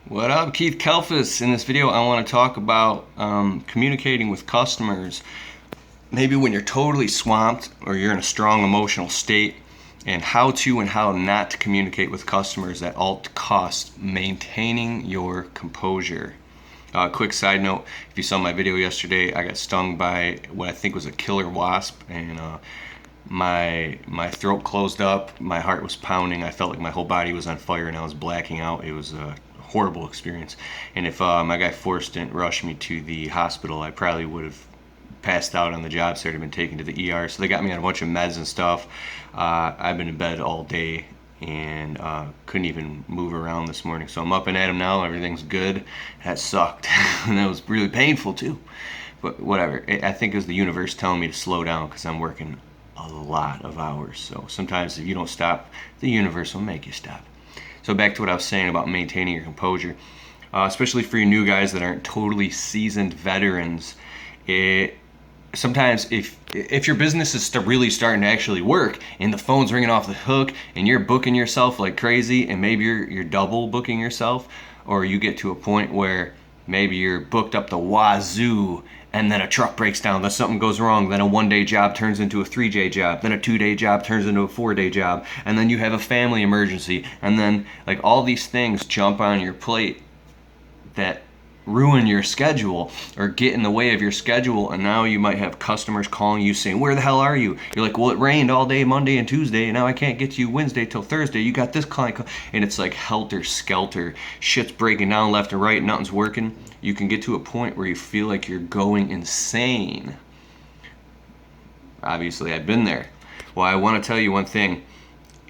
What up, Keith Kelfis? In this video, I want to talk about communicating with customers. Maybe when you're totally swamped or you're in a strong emotional state, and how to and how not to communicate with customers at all costs, maintaining your composure. Quick side note, if you saw my video yesterday, I got stung by what I think was a killer wasp, and my throat closed up, my heart was pounding, I felt like my whole body was on fire and I was blacking out. It was a horrible experience, and if my guy Forrest didn't rush me to the hospital, I probably would have passed out on the job site, have been taken to the ER. So they got me on a bunch of meds and stuff. I've been in bed all day and couldn't even move around this morning, so I'm up and at 'em now. Everything's good. That sucked and that was really painful too, but whatever. I think it was the universe telling me to slow down because I'm working a lot of hours. So sometimes if you don't stop, the universe will make you stop. So back to what I was saying about maintaining your composure, especially for you new guys that aren't totally seasoned veterans. Sometimes if your business is really starting to actually work and the phone's ringing off the hook and you're booking yourself like crazy, and maybe you're double booking yourself, or you get to a point where maybe you're booked up the wazoo and then a truck breaks down, then something goes wrong, then a 1-day job turns into a 3-day job, then a 2-day job turns into a 4-day job, and then you have a family emergency, and then like all these things jump on your plate that ruin your schedule or get in the way of your schedule. And now you might have customers calling you saying, where the hell are you? You're like, well, it rained all day Monday and Tuesday, and now I can't get to you Wednesday till Thursday. You got this client, and it's like helter skelter. Shit's breaking down left and right, nothing's working. You can get to a point where you feel like you're going insane. Obviously, I've been there. Well, I want to tell you one thing.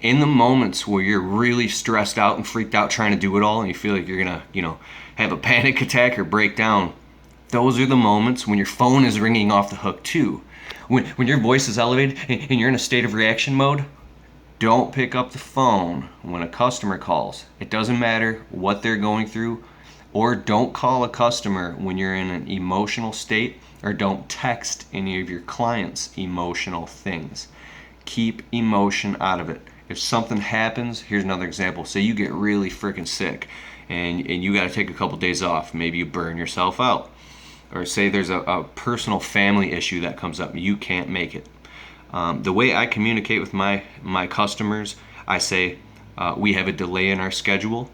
In the moments where you're really stressed out and freaked out trying to do it all, and you feel like you're gonna, have a panic attack or break down, those are the moments when your phone is ringing off the hook too. When your voice is elevated and you're in a state of reaction mode, don't pick up the phone when a customer calls. It doesn't matter what they're going through. Or don't call a customer when you're in an emotional state, or don't text any of your clients emotional things. Keep emotion out of it. If something happens, here's another example. Say you get really freaking sick and you got to take a couple days off. Maybe you burn yourself out. Or say there's a personal family issue that comes up and you can't make it. The way I communicate with my customers, I say, we have a delay in our schedule.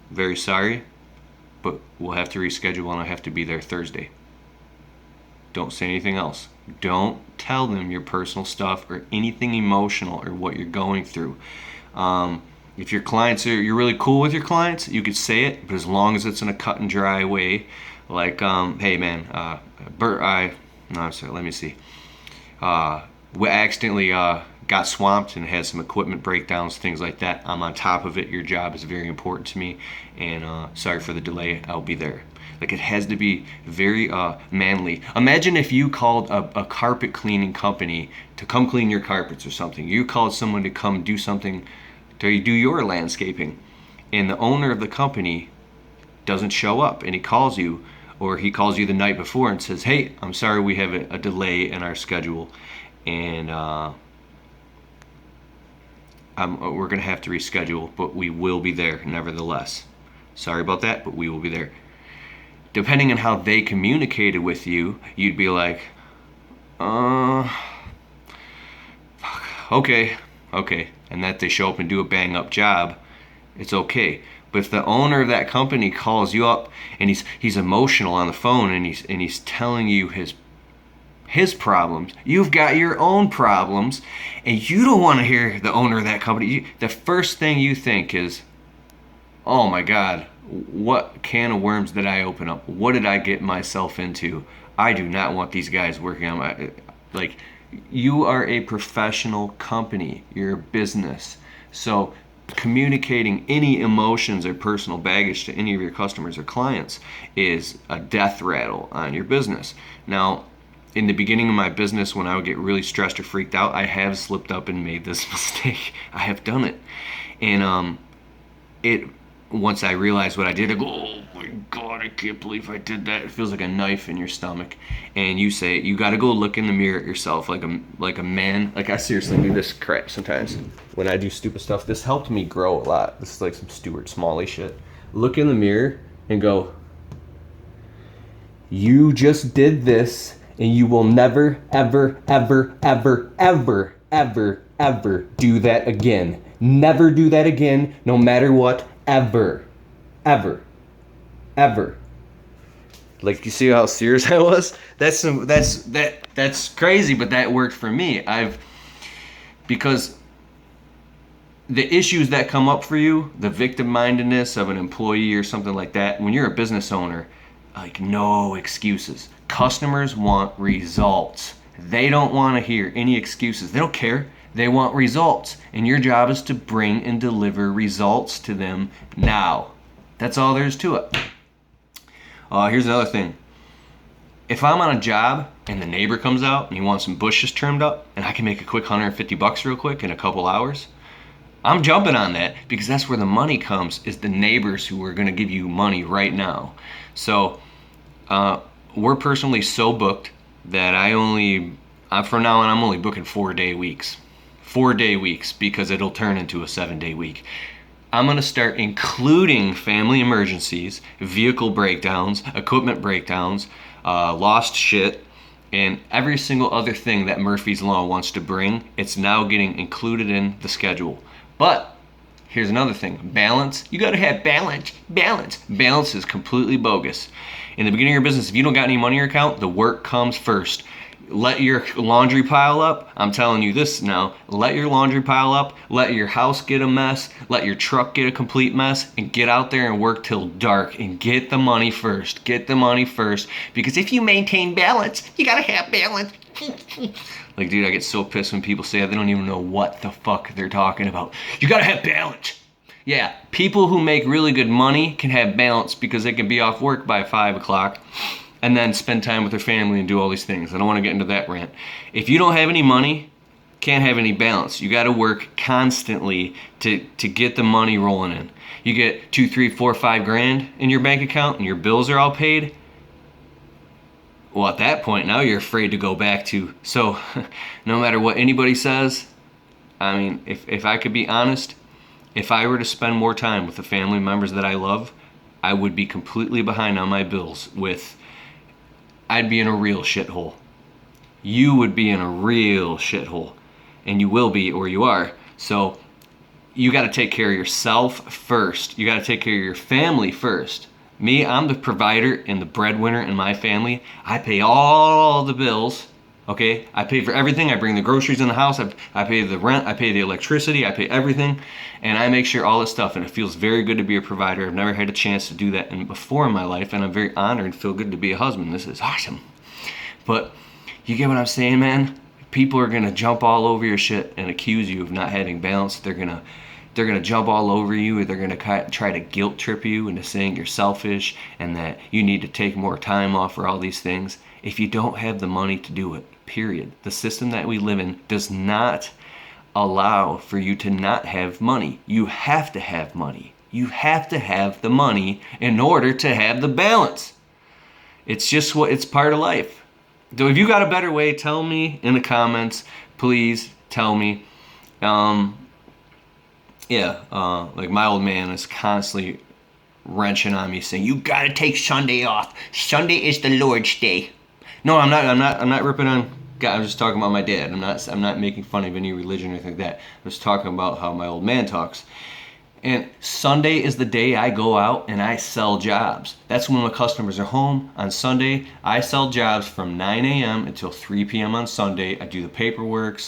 Very sorry, but we'll have to reschedule and I have to be there Thursday. Don't say anything else. Don't tell them your personal stuff or anything emotional or what you're going through. If your clients you're really cool with your clients, you could say it, but as long as it's in a cut and dry way, like, hey man, let me see. We accidentally got swamped and had some equipment breakdowns, things like that. I'm on top of it. Your job is very important to me, and sorry for the delay. I'll be there. Like, it has to be very manly. Imagine if you called a carpet cleaning company to come clean your carpets or something. You called someone to come do something, to do your landscaping, and the owner of the company doesn't show up, and he calls you, or he calls you the night before and says, hey, I'm sorry, we have a delay in our schedule, and we're going to have to reschedule, but we will be there nevertheless. Sorry about that, but we will be there. Depending on how they communicated with you, you'd be like, okay. And that they show up and do a bang up job, it's okay. But if the owner of that company calls you up and he's emotional on the phone and he's telling you his problems, you've got your own problems, and you don't want to hear the owner of that company. The first thing you think is, oh my God, what can of worms did I open up? What did I get myself into? I do not want these guys working on my, like, you are a professional company. You're a business. So communicating any emotions or personal baggage to any of your customers or clients is a death rattle on your business. Now, in the beginning of my business, when I would get really stressed or freaked out, I have slipped up and made this mistake. I have done it. And once I realized what I did, I go, oh my God, I can't believe I did that. It feels like a knife in your stomach. And you say, you got to go look in the mirror at yourself like a man. Like, I seriously do this crap sometimes when I do stupid stuff. This helped me grow a lot. This is like some Stuart Smalley shit. look in the mirror and go, you just did this, and you will never, ever, ever, ever, ever, ever, ever do that again. Never do that again, no matter what, ever, ever, ever. Like, you see how serious I was? That's crazy, but that worked for me. Because the issues that come up for you, the victim-mindedness of an employee or something like that, when you're a business owner, like, no excuses. Customers want results. They don't want to hear any excuses. They don't care. They want results. And your job is to bring and deliver results to them now. That's all there is to it. Here's another thing. If I'm on a job and the neighbor comes out and he wants some bushes trimmed up and I can make a quick $150 real quick in a couple hours, I'm jumping on that, because that's where the money comes, is the neighbors who are going to give you money right now. So we're personally so booked that from now on, I'm only booking 4-day weeks. 4-day weeks, because it'll turn into a 7-day week. I'm going to start including family emergencies, vehicle breakdowns, equipment breakdowns, lost shit, and every single other thing that Murphy's Law wants to bring. It's now getting included in the schedule. But here's another thing. Balance. You got to have balance. Balance is completely bogus. In the beginning of your business, if you don't got any money in your account, the work comes first. Let your laundry pile up. I'm telling you this now. Let your laundry pile up. Let your house get a mess. Let your truck get a complete mess. And get out there and work till dark. And get the money first. Get the money first. Because if you maintain balance, you got to have balance. Like, dude, I get so pissed when people say that. They don't even know what the fuck they're talking about. You got to have balance. Yeah, people who make really good money can have balance, because they can be off work by 5 o'clock and then spend time with their family and do all these things. I don't want to get into that rant. If you don't have any money, can't have any balance. You got to work constantly to get the money rolling in. You get 2, 3, 4, 5 grand in your bank account and your bills are all paid. Well, at that point, now you're afraid to go back to. So no matter what anybody says, I mean, if I could be honest, if I were to spend more time with the family members that I love, I would be completely behind on my bills I'd be in a real shithole. You would be in a real shithole. And you will be, or you are. So you got to take care of yourself first. You got to take care of your family first. Me, I'm the provider and the breadwinner in my family. I pay all the bills. Okay, I pay for everything. I bring the groceries in the house. I pay the rent. I pay the electricity. I pay everything, and I make sure all this stuff. And it feels very good to be a provider. I've never had a chance to do that before in my life, and I'm very honored and feel good to be a husband. This is awesome. But you get what I'm saying, man? People are gonna jump all over your shit and accuse you of not having balance. They're gonna jump all over you, or they're gonna try to guilt trip you into saying you're selfish and that you need to take more time off, or all these things. If you don't have the money to do it, period. The system that we live in does not allow for you to not have money. You have to have money. You have to have the money in order to have the balance. It's just it's part of life. So if you got a better way, tell me in the comments. Please tell me. Like my old man is constantly wrenching on me, saying, you gotta take Sunday off. Sunday is the Lord's day. No, I'm not ripping on God. I'm just talking about my dad. I'm not making fun of any religion or anything like that. I'm just talking about how my old man talks. And Sunday is the day I go out and I sell jobs. That's when my customers are home. On Sunday, I sell jobs from 9 a.m. until 3 p.m. on Sunday. I do the paperwork.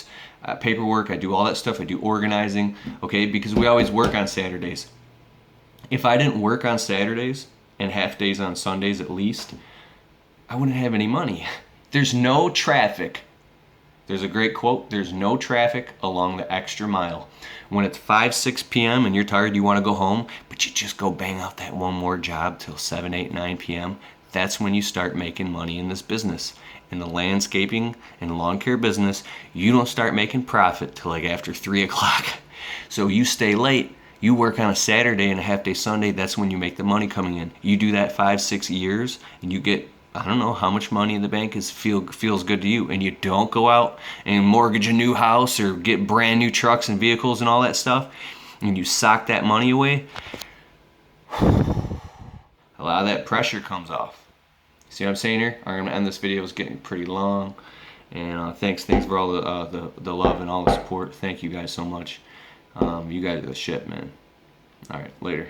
I do all that stuff. I do organizing, okay, because we always work on Saturdays. If I didn't work on Saturdays and half days on Sundays at least, I wouldn't have any money. There's no traffic. There's a great quote. There's no traffic along the extra mile. When it's 5, 6 p.m. and you're tired, you want to go home, but you just go bang out that one more job till 7, 8, 9 p.m. That's when you start making money in this business. In the landscaping and lawn care business, you don't start making profit till like after 3 o'clock. So you stay late. You work on a Saturday and a half day Sunday. That's when you make the money coming in. You do that 5, 6 years and you get, I don't know how much money in the bank feels good to you, and you don't go out and mortgage a new house or get brand new trucks and vehicles and all that stuff, and you sock that money away. lot of that pressure comes off. See what I'm saying here? I'm gonna end this video. It's getting pretty long, and thanks for all the love and all the support. Thank you guys so much. You guys are the shit, man. All right, later.